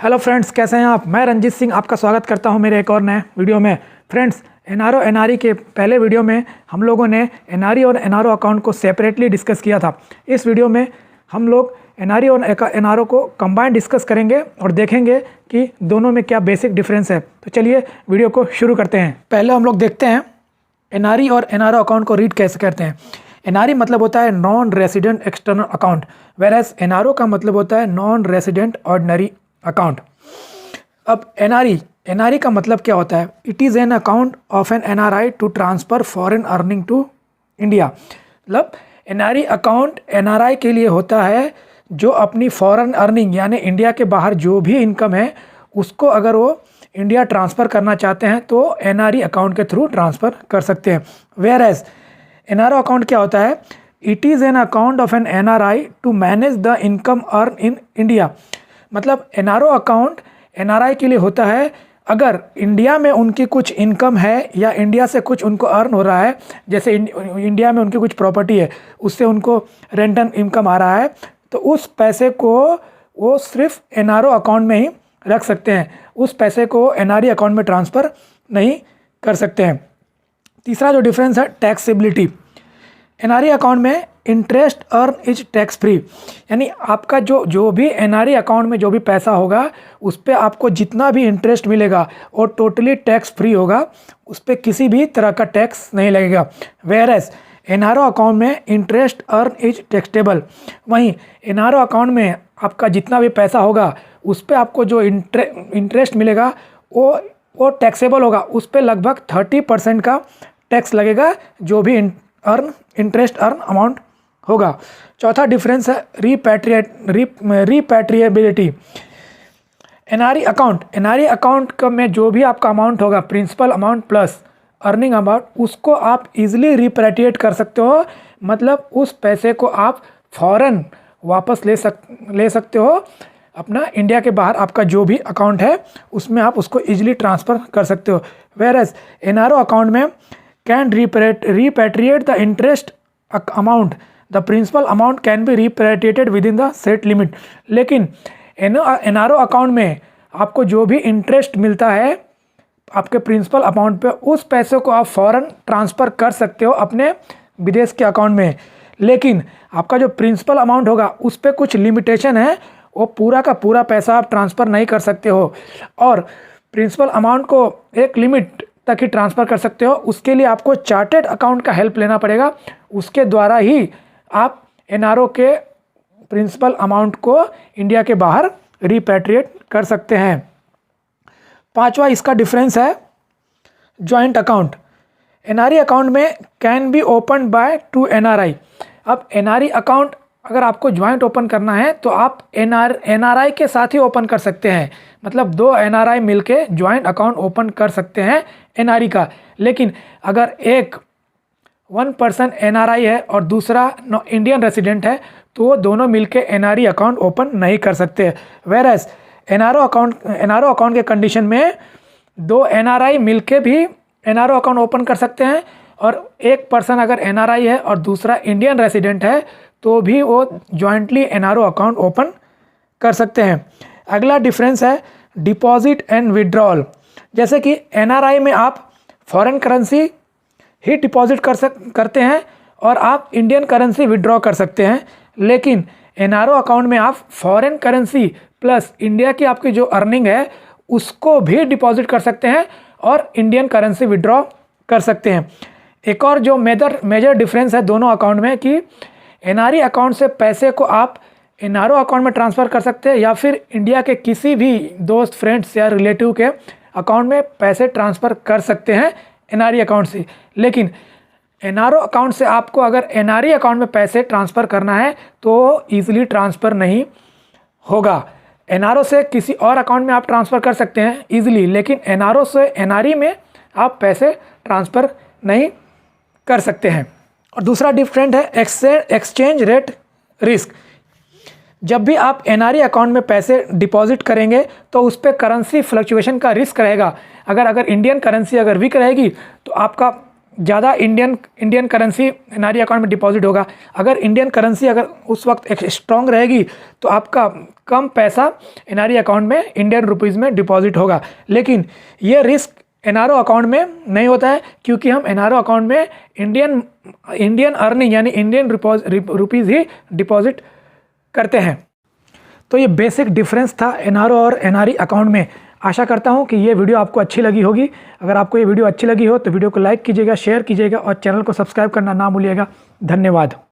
Hello friends, कैसे हैं आप। मैं रंजीत सिंह आपका स्वागत करता हूं मेरे एक और नए वीडियो में। फ्रेंड्स, एनआरओ एनआरई के पहले वीडियो में हम लोगों ने एनआरई और एनआरओ अकाउंट को सेपरेटली डिस्कस किया था। इस वीडियो में हम लोग एनआरई और एनआरओ को कंबाइन डिस्कस करेंगे और देखेंगे कि दोनों में क्या बेसिक डिफरेंस है। तो चलिए वीडियो को शुरू करते हैं। पहले हम लोग देखते हैं एनआरई और एनआरओ अकाउंट को रीड कैसे करते हैं। एनआरई मतलब होता है non resident external account, whereas NRO का मतलब होता है नॉन रेसिडेंट ऑर्डिनरी अकाउंट। अब एनआरई का मतलब क्या होता है? It is an account of an NRI to transfer foreign earning to India. मतलब एनआरई अकाउंट एनआरआई के लिए होता है जो अपनी फॉरेन अर्निंग यानी इंडिया के बाहर जो भी इनकम है उसको अगर वो इंडिया ट्रांसफ़र करना चाहते हैं तो एनआरई अकाउंट के थ्रू ट्रांसफ़र कर सकते हैं। वेयर एज एनआरओ अकाउंट क्या होता है? It is an account of an NRI to manage the income earn in India. मतलब एनआरओ अकाउंट एनआरआई के लिए होता है अगर इंडिया में उनकी कुछ इनकम है या इंडिया से कुछ उनको अर्न हो रहा है, जैसे इंडिया में उनकी कुछ प्रॉपर्टी है उससे उनको रेंटल इनकम आ रहा है, तो उस पैसे को वो सिर्फ एनआरओ अकाउंट में ही रख सकते हैं, उस पैसे को एनआरई अकाउंट में ट्रांसफ़र नहीं कर सकते हैं। तीसरा जो डिफरेंस है टैक्सेबिलिटी। एनआरई अकाउंट में interest earn is tax free, यानी आपका जो भी एनआरई अकाउंट में जो भी पैसा होगा उस पर आपको जितना भी इंटरेस्ट मिलेगा वो टोटली टैक्स फ्री होगा, उस पर किसी भी तरह का टैक्स नहीं लगेगा। वेयर एज एनआरओ अकाउंट में इंटरेस्ट अर्न इज टैक्सेबल, वहीं एनआरओ अकाउंट में आपका जितना भी पैसा होगा उस पर आपको जो इंटरेस्ट मिलेगा वो टैक्सेबल होगा, उस पर लगभग 30% का टैक्स लगेगा जो भी इंटरेस्ट अर्न अमाउंट होगा। चौथा डिफरेंस है रीपैट्रिएबिलिटी। एनआरई अकाउंट में जो भी आपका अमाउंट होगा, principal amount plus earning amount, उसको आप इजीली रिपैट्रिएट कर सकते हो। मतलब उस पैसे को आप फौरन वापस ले सकते हो अपना इंडिया के बाहर आपका जो भी अकाउंट है उसमें आप उसको इजीली ट्रांसफ़र कर सकते हो। वेयरएज एनआरओ अकाउंट में can repatriate the interest amount, the principal amount can be repatriated within the set limit। लेकिन एनआरओ अकाउंट में आपको जो भी इंटरेस्ट मिलता है आपके प्रिंसिपल अमाउंट पे, उस पैसे को आप फ़ौरन ट्रांसफ़र कर सकते हो अपने विदेश के अकाउंट में। लेकिन आपका जो प्रिंसिपल अमाउंट होगा उस पर कुछ लिमिटेशन है, वो पूरा का पूरा पैसा आप ट्रांसफ़र नहीं कर सकते हो और प्रिंसिपल अमाउंट को एक लिमिट तक ही ट्रांसफ़र कर सकते हो। उसके लिए आपको चार्टेड अकाउंट का हेल्प लेना पड़ेगा, उसके द्वारा ही आप एनआरओ के प्रिंसिपल अमाउंट को इंडिया के बाहर रिपैट्रिएट कर सकते हैं। पांचवा इसका डिफरेंस है जॉइंट अकाउंट। एनआरई अकाउंट में can be open by two NRI. अब एनआरई अकाउंट अगर आपको ज्वाइंट ओपन करना है तो आप एनआरआई के साथ ही ओपन कर सकते हैं। मतलब दो एनआरआई मिलके ज्वाइंट अकाउंट ओपन कर सकते हैं एनआरई का। लेकिन अगर एक 1 पर्सन एनआरआई है और दूसरा इंडियन रेसिडेंट है तो वो दोनों मिलके एनआरई अकाउंट ओपन नहीं कर सकते। वेयरएज एनआरओ अकाउंट के कंडीशन में दो एनआरआई मिलके भी एनआरओ अकाउंट ओपन कर सकते हैं और एक पर्सन अगर एनआरआई है और दूसरा इंडियन रेसिडेंट है तो भी वो जॉइंटली एनआरओ अकाउंट ओपन कर सकते हैं। अगला डिफरेंस है डिपॉजिट एंड विड्रॉल। जैसे कि एनआरआई में आप फॉरेन करेंसी ही डिपॉजिट करते हैं और आप इंडियन करेंसी विड्रॉ कर सकते हैं, लेकिन एनआरओ अकाउंट में आप फॉरेन करेंसी प्लस इंडिया की आपकी जो अर्निंग है उसको भी डिपॉजिट कर सकते हैं और इंडियन करेंसी विड्रॉ कर सकते हैं। एक और जो मेजर डिफरेंस है दोनों अकाउंट में कि एनआरई अकाउंट से पैसे को आप एनआरओ अकाउंट में ट्रांसफ़र कर सकते हैं या फिर इंडिया के किसी भी दोस्त, फ्रेंड्स या रिलेटिव के अकाउंट में पैसे ट्रांसफ़र कर सकते हैं एनआरई अकाउंट से। लेकिन एनआरओ अकाउंट से आपको अगर एनआरई अकाउंट में पैसे ट्रांसफ़र करना है तो ईज़िली ट्रांसफ़र नहीं होगा। एनआरओ से किसी और अकाउंट में आप ट्रांसफ़र कर सकते हैं ईज़िली, लेकिन एनआरओ से एनआरई में आप पैसे ट्रांसफ़र नहीं कर सकते हैं। और दूसरा डिफरेंट है एक्सचेंज रेट रिस्क। जब भी आप एनआरई अकाउंट में पैसे डिपॉजिट करेंगे तो उस पर करेंसी फ्लक्चुएशन का रिस्क रहेगा। अगर इंडियन करेंसी अगर वीक रहेगी तो आपका ज़्यादा इंडियन करेंसी एनआरई अकाउंट में डिपॉजिट होगा। अगर इंडियन करेंसी अगर उस वक्त एक स्ट्रॉन्ग रहेगी तो आपका कम पैसा एनआरई अकाउंट में इंडियन रुपीज़ में डिपॉजिट होगा। लेकिन ये रिस्क एनआरओ अकाउंट में नहीं होता है, क्योंकि हम एनआरओ अकाउंट में इंडियन अर्निंग यानी इंडियन रुपीज़ ही डिपॉजिट करते हैं। तो ये बेसिक डिफरेंस था एनआरओ और एनआरई अकाउंट में। आशा करता हूँ कि ये वीडियो आपको अच्छी लगी होगी। अगर आपको ये वीडियो अच्छी लगी हो तो वीडियो को लाइक कीजिएगा, शेयर कीजिएगा और चैनल को सब्सक्राइब करना ना भूलिएगा। धन्यवाद।